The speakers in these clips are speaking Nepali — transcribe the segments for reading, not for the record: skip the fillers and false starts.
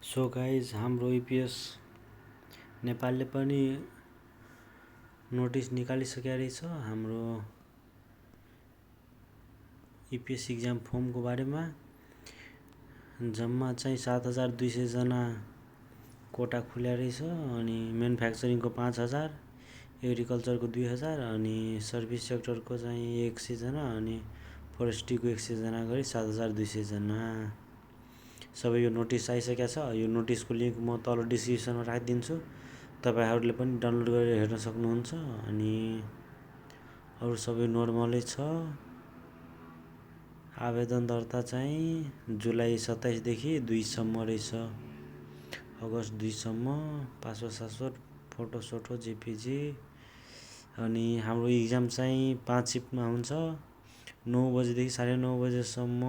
सो गाइज हाम्रो इपिएस नेपालले पनि नोटिस निकालिसकेको रहेछ हाम्रो इपिएस इक्जाम फर्मको बारेमा। जम्मा चाहिँ 7200 जना कोटा खुल्या रहेछ। अनि म्यानुफ्याक्चरिङको 5000, एग्रिकल्चरको 2000, अनि सर्भिस सेक्टरको चाहिँ 100 जना, अनि फरेस्ट्रीको 100 जना गरी 7200 जना। सबै यो नोटिस आइसकेको छ। यो नोटिसको लिङ्क म तल डिस्क्रिप्सनमा राखिदिन्छु, तपाईँहरूले पनि डाउनलोड गरेर हेर्न सक्नुहुन्छ। अनि अरू सबै नर्मलै छ। आवेदन दर्ता चाहिँ जुलाई 27 देखि 2 सम्म रहेछ, अगस्त 2 सम्म। पासपोर्ट सासपोर्ट फोटो जेपिजी। अनि हाम्रो इक्जाम चाहिँ 5 सिफ्टमा हुन्छ, 9 बजेदेखि 9:30 बजेसम्म।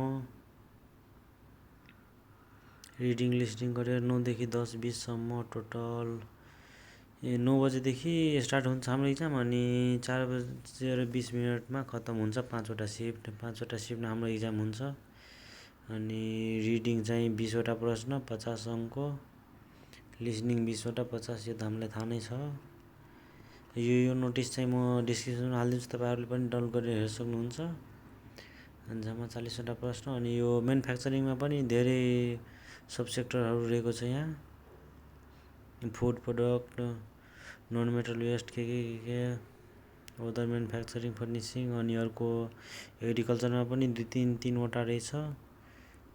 रिडिङ लिस्टिङ गरेर 9 देखि 10, 20 सम्म टोटल। 9 बजेदेखि स्टार्ट हुन्छ हाम्रो इक्जाम, अनि 4:20 खत्तम हुन्छ। 5वटा सिफ्टमा हाम्रो इक्जाम हुन्छ। अनि रिडिङ चाहिँ 20वटा प्रश्न, 50 अङ्क। लिसनिङ 20वटा, 50। यो त हामीलाई थाहा नै छ। यो नोटिस चाहिँ म डिस्क्रिप्सनमा हालिदिन्छु, तपाईँहरूले पनि डाउनलोड गरेर हेर्न सक्नुहुन्छ। अनि जम्मा 40वटा प्रश्न। अनि यो म्यानुफ्याक्चरिङमा पनि धेरै सब सेक्टरहरू रहेको छ यहाँ। Food product, non metal waste, के अदर म्यानुफ्याक्चरिङ, फर्निसिङ। अनि अर्को एग्रिकल्चरमा पनि 2-3वटा रहेछ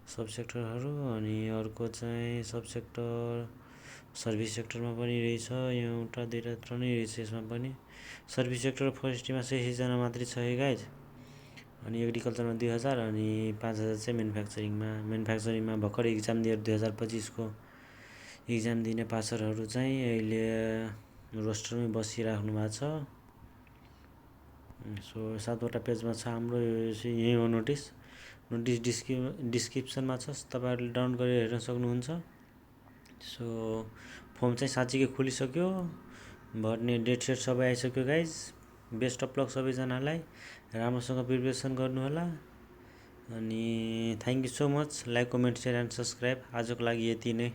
सब सेक्टरहरू। अनि अर्को चाहिँ सब सेक्टर सर्भिस सेक्टरमा पनि रहेछ, एउटा 2टा नै रहेछ यसमा पनि। सर्भिस सेक्टर फरेस्ट्रीमा 600 जना मात्रै छ है गाइज। अनि एग्रिकल्चरमा 2000, अनि 5000 चाहिँ म्यानुफ्याक्चरिङमा भर्खर इक्जाम दिएर 2025को इक्जाम दिने पासरहरू चाहिँ अहिले रोस्टरमै बसिराख्नु भएको छ। सो 7वटा पेजमा छ हाम्रो। यही हो नोटिस डिस्क्रिप्सनमा छ, तपाईँहरूले डाउनलोड गरेर हेर्न सक्नुहुन्छ। सो फर्म चाहिँ साँच्चीकै खुलिसक्यो, भर्ने डेट सेट सबै आइसक्यो गाइज। बेस्ट अफ लक सबैजनालाई, राम्रोसँग प्रिपरेसन गर्नु होला। अनि thank you so much. Like, comment, share and subscribe. आजको लागि यति नै।